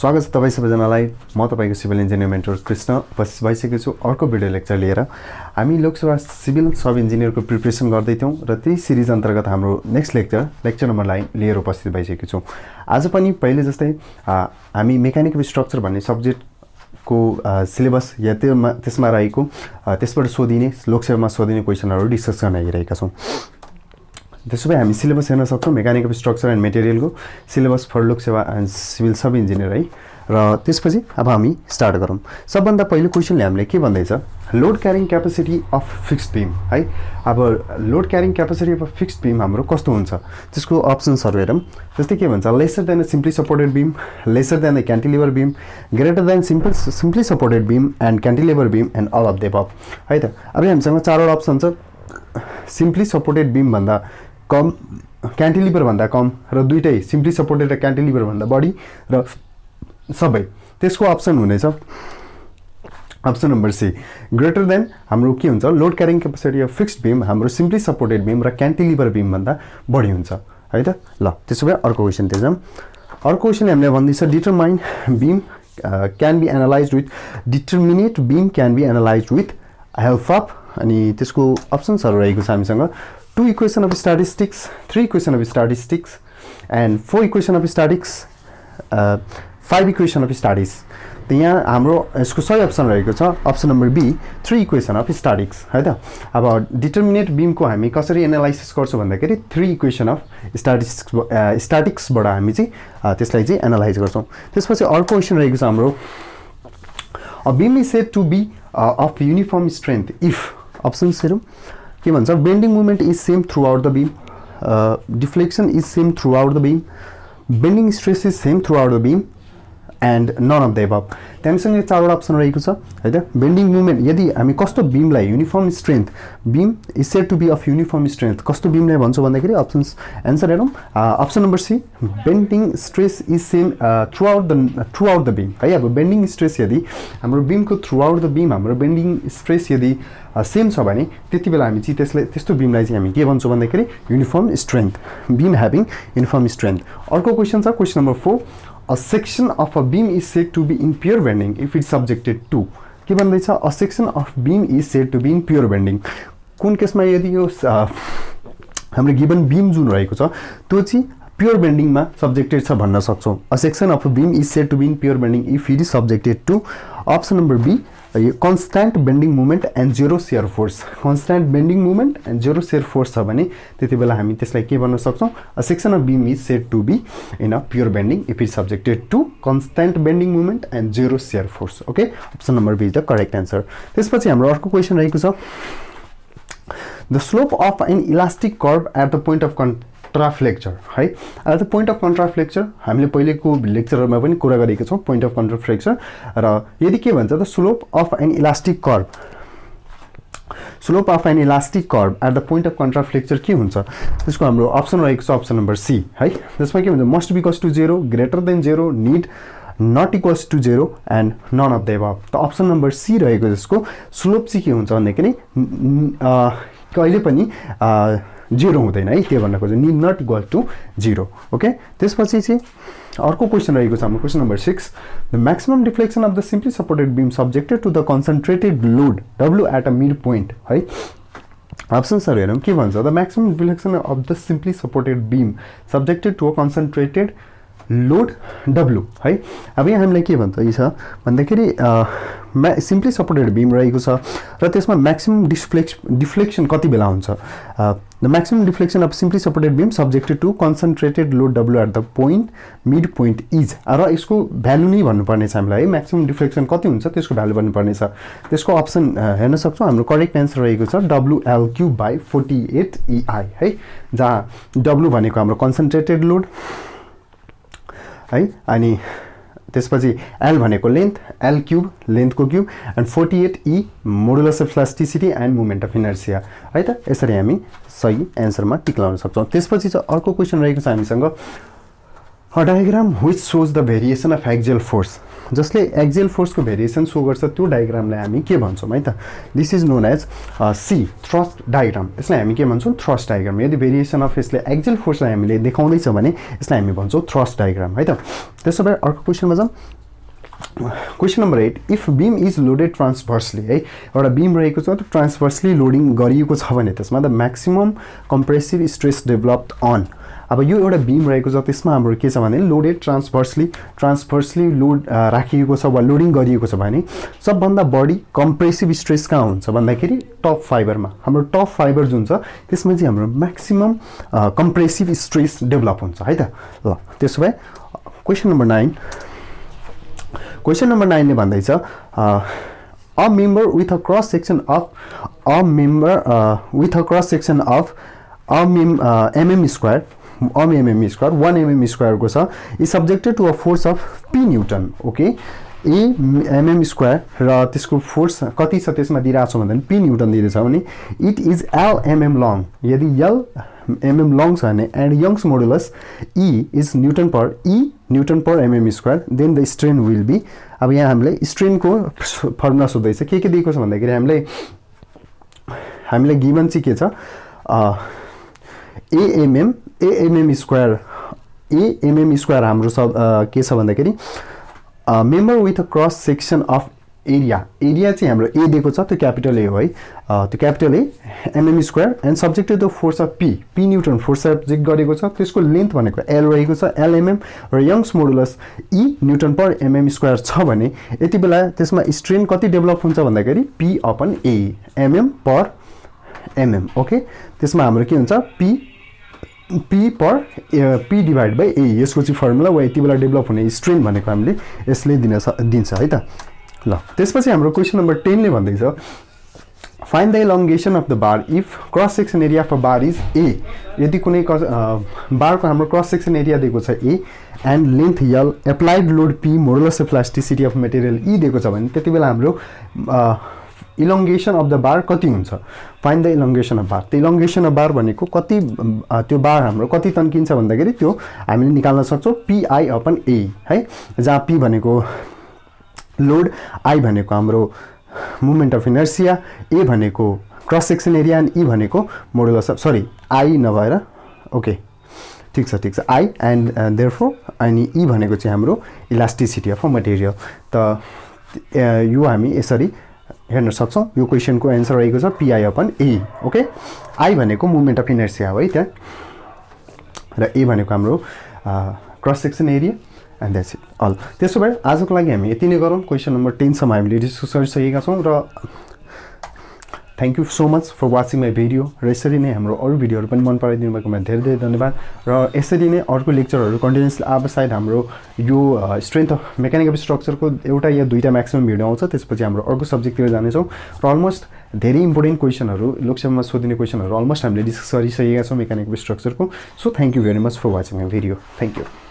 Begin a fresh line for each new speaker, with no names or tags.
स्वागत छ तपाईं सबैजनालाई। म तपाईको सिभिल इन्जिनियर मेन्टर कृष्ण उपस्थित भइसकेको छु अर्को भिडियो लेक्चर लिएर। हामी लोकसेवा सिभिल सब इन्जिनियरको प्रिपरेसन गर्दै थियौं र त्यही सिरिज अन्तर्गत हाम्रो नेक्स्ट लेक्चर नम्बर 9 लिएर उपस्थित भइसकेको छु। आज पनि पहिले जस्तै हामी मेकानिक अफ स्ट्रक्चर भन्ने सब्जेक्टको सिलेबस या त्यसमा रहेको त्यसबाट सोधिने लोकसेवामा सोधिने क्वेशनहरु डिस्कस गर्न आइरहेका छौं। त्यसोभए हामी सिलेबस हेर्न सक्छौं मेकानिक अफ स्ट्रक्चर एन्ड मटेरियलको syllabus for Loksewa and civil sub engineer है। र त्यसपछि अब हामी स्टार्ट गरौँ। सबभन्दा पहिलो क्वेशनले हामीले के भन्दैछ, load carrying capacity of fixed beam है। अब load carrying capacity of fixed beam हाम्रो कस्तो हुन्छ त्यसको अप्सन्सहरु हेरौँ। जस्तै के भन्छ, lesser than a simply supported beam, lesser than a cantilever beam, greater than simply supported beam and cantilever beam and all of the above है त। अब हामीसँग चारवटा अप्सन छ। सिम्पली सपोर्टेड बीम भन्दा कम, क्यान्टिलिभर भन्दा कम र दुईटै सिम्पली सपोर्टेड र क्यान्टिलिभर भन्दा बढी र सबै। त्यसको अप्सन हुनेछ option number C, greater than हाम्रो के हुन्छ, load carrying capacity of fixed beam हाम्रो सिम्पली सपोर्टेड बीम र क्यान्टिलिभर बीम भन्दा बढी हुन्छ है त। ल त्यसोभए अर्को क्वेशन तिर जाउँ। अर्को क्वेशनले हामीले भन्दैछ determine beam can be analysed with determinate beam can be analysed with help of, अनि त्यसको अप्सन्सहरु रहेको छ हामीसँग 2 equation of statistics, 3 equation of statistics and 4 equation of statics, 5 equation of statics. त यहाँ हाम्रो यसको सही अप्सन रहेको छ option number B, 3 equation of statics है त। अब डिटरमिनेट बीमको हामी कसरी एनालाइसिस गर्छौं भन्दाखेरि 3 इक्वेसन अफ स्ट्याटिक्सबाट हामी चाहिँ त्यसलाई चाहिँ एनालाइज गर्छौं। त्यसपछि अर्को क्वेशन रहेको छ हाम्रो, a beam is said to be of uniform strength if, options हेरौँ के भन्छ, bending moment is same throughout the beam, deflection is same throughout the beam, bending stress is same throughout the beam and none of the above. त्यहाँसँग चारवटा option रहेको छ है त। Bending movement यदि हामी कस्तो बीमलाई uniform strength, beam is said to be of uniform strength कस्तो बीमलाई भन्छौं भन्दाखेरि अप्सन्स एन्सर हेरौँ। Option number C, bending stress is same throughout the beam है। अब बेन्डिङ स्ट्रेस यदि हाम्रो बीमको थ्रु आउट द बीम हाम्रो बेन्डिङ स्ट्रेस यदि सेम छ भने त्यति बेला हामी चाहिँ त्यसलाई त्यस्तो बीमलाई चाहिँ हामी के भन्छौं भन्दाखेरि uniform strength, beam having uniform strength. अर्को क्वेशन छ question number 4, a section of a beam is said to be in pure bending if it's subjected to, के भन्दैछ, a section of beam is said to be in pure bending। कुन केसमा यदि यो हाम्रो given beam जुन रहेको छ त्यो चाहिँ प्योर बेन्डिङमा सब्जेक्टेड छ भन्न सक्छौं। a section of a beam is said to be in pure bending if it is subjected to, option number B, constant bending moment and zero shear force. Constant bending moment and zero shear force छ भने त्यति बेला हामी त्यसलाई के भन्न सक्छौं, a section of beam is said to be in a pure bending if it subjected to constant bending moment and zero shear force. Okay, option number B is the correct answer. त्यसपछि हाम्रो अर्को question रहेको छ, the slope of an elastic curve at the point of contraflexure है। At the point of contraflexure हामीले पहिलेको लेक्चरमा पनि कुरा गरेका छौं पोइन्ट अफ contraflexure। र यदि के भन्छ त slope of an elastic curve, slope of an elastic curve at the point of contraflexure के हुन्छ त्यसको हाम्रो अप्सन रहेको छ अप्सन नम्बर सी है। त्यसमा के भन्छ, must be equals to 0, greater than 0, need not equals to 0 and none of the above. त अप्सन नम्बर सी रहेको जसको स्लोप चाहिँ के हुन्छ भन्दाखेरि कहिले पनि 0 हुँदैन है, त्यो भन्न खोज्छ, need not equal to 0। Okay, त्यसपछि चाहिँ अर्को क्वेशन रहेको छ हाम्रो question number 6, the maximum deflection of the simply supported beam subjected to the concentrated load W at a mid point है। अप्सन्सहरु हेरौँ के भन्छ, the maximum deflection of the simply supported beam subjected to a concentrated load W है। अब यहाँ हामीलाई के भन्छ छ भन्दाखेरि सिम्पली सपोर्टेड बीम रहेको छ र त्यसमा म्याक्सिमम डिफ्लेक्सन कति बेला हुन्छ, the maximum deflection of simply supported beam subjected to concentrated load W at the point mid point is, र यसको भ्यालु नै भन्नुपर्ने छ हामीलाई है। म्याक्सिमम डिफ्लेक्सन कति हुन्छ त्यसको भ्यालु भन्नुपर्ने छ। त्यसको अप्सन हेर्न सक्छौं, हाम्रो करेक्ट एन्सर रहेको छ WL3/48 EI है, जहाँ W भनेको हाम्रो कन्सन्ट्रेटेड लोड है, अनि त्यसपछि L भनेको लेन्थ, L क्यूब लेन्थको cube and 48 E modulus of elasticity and moment of inertia है त। यसरी हामी सही एन्सरमा टिक लगाउन सक्छौं। त्यसपछि चाहिँ अर्को क्वेशन रहेको छ हामीसँग, A diagram which shows the variation of axial force, जसले एक्जियल फोर्सको भेरिएसन सो गर्छ त्यो डायग्रामलाई हामी के भन्छौँ है त? This is known as C thrust diagram. यसलाई हामी के भन्छौँ? Thrust diagram. यदि भेरिएसन अफ यसले एक्जियल फोर्सलाई हामीले देखाउँदैछ भने यसलाई हामी भन्छौँ थ्रस्ट डायग्राम है त। त्यसो भए अर्को क्वेसनमा जाउँ। Question number 8, if beam is loaded transversely है, एउटा बीम रहेको छ त्यो ट्रान्सभर्सली लोडिङ गरिएको छ भने त्यसमा the maximum compressive stress developed on. अब यो एउटा बीम रहेको छ त्यसमा हाम्रो के छ भने लोडेड ट्रान्सभर्सली लोड राखिएको छ वा लोडिङ गरिएको छ भने सबभन्दा बढी कम्प्रेसिभ स्ट्रेस कहाँ हुन्छ भन्दाखेरि टप फाइबरमा। हाम्रो टप फाइबर जुन छ त्यसमा चाहिँ हाम्रो म्याक्सिमम कम्प्रेसिभ स्ट्रेस डेभलप हुन्छ है त। ल त्यसो भए क्वेसन नम्बर 9, क्वेसन नम्बर 9 ले भन्दैछ a member with a cross section of mm square 1 mm स्क्वायरको छ is subjected to a force of p newton. Okay, a mm square र त्यसको फोर्स कति छ त्यसमा दिइरहेको छ भन्दा p न्युटन दिइरहेछ भने it is l mm long. यदि l mm लङ छ भने and Young's modulus e is newton per mm square then the strain will be. अब यहाँ हामीले स्ट्रेनको फर्मुला सोध्दैछ के दिएको छ भन्दाखेरि हामीलाई गिभन चाहिँ के छ mm स्क्वायर हाम्रो के छ भन्दाखेरि member with a cross section of area चाहिँ हाम्रो ए दिएको छ त्यो क्यापिटल ए हो है, त्यो capital A mm square and subjected the force of p newton force subject गरेको छ। त्यसको लेन्थ भनेको l रहेको छ l mm र youngs modulus e newton per mm square छ भने यति बेला त्यसमा स्ट्रेन कति डेभलप हुन्छ भन्दाखेरि p upon a mm per mm। Okay, त्यसमा हाम्रो के हुन्छ p डिभाइड बाई a यसको चाहिँ फर्मुला वा यति बेला डेभलप हुने स्ट्रेन भनेको हामीले यसले दिन्छ है त। ल त्यसपछि हाम्रो क्वेसन नम्बर 10 ले भन्दैछ find the elongation of the bar if cross section area of a bar is a। यदि कुनै बारको हाम्रो क्रस सेक्सन एरिया दिएको छ a and length l applied load p modulus of elasticity of material e दिएको छ भने त्यति बेला हाम्रो इलोङ्गेसन अफ द बार कति हुन्छ? फाइन्ड द इलोङ्गेसन अफ बार। त्यो इलोङ्गेसन अफ बार भनेको कति त्यो बार हाम्रो कति तन्किन्छ भन्दाखेरि त्यो हामीले निकाल्न सक्छौँpi अपन a है, जहाँ p भनेको लोड, i भनेको हाम्रो मुभमेन्ट अफ इनर्सिया, a भनेको cross section area and e भनेको मोडुलस अफ i नभएर ओके ठिक छ i एन्ड देयरफोर अनि e भनेको चाहिँ हाम्रो इलास्टिसिटी अफ मटेरियल। त यो हामी यसरी हेर्न सक्छौँ। यो क्वेसनको एन्सर रहेको छ P I upon A. Okay, I भनेको मुभमेन्ट अफ इनर्सिया हो है त्यहाँ, र ए भनेको हाम्रो cross section area and that's it all. त्यसो भए आजको लागि हामी यति नै गरौँ। क्वेसन नम्बर 10 सम्म हामीले डिस्कस गरिसकेका छौँ र thank you so much for watching my video. र यसरी नै हाम्रो अरू भिडियोहरू पनि मन पराइदिनु भएकोमा धेरै धेरै धन्यवाद। र यसरी नै अर्को लेक्चरहरू कन्टिन्युसली अब सायद हाम्रो यो स्ट्रेन्थ अफ मेकानिक अफ स्ट्रक्चरको एउटा या दुईवटा म्याक्सिमम भिडियो आउँछ, त्यसपछि हाम्रो अर्को सब्जेक्टतिर जानेछौँ। र अलमोस्ट धेरै इम्पोर्टेन्ट क्वेसनहरू लोकसेवामा सोधिने क्वेसनहरू अलमोस्ट हामीले डिस्कस गरिसकेका छौँ मेकानिक अफ स्ट्रक्चरको। So thank you very much for watching my video. Thank you.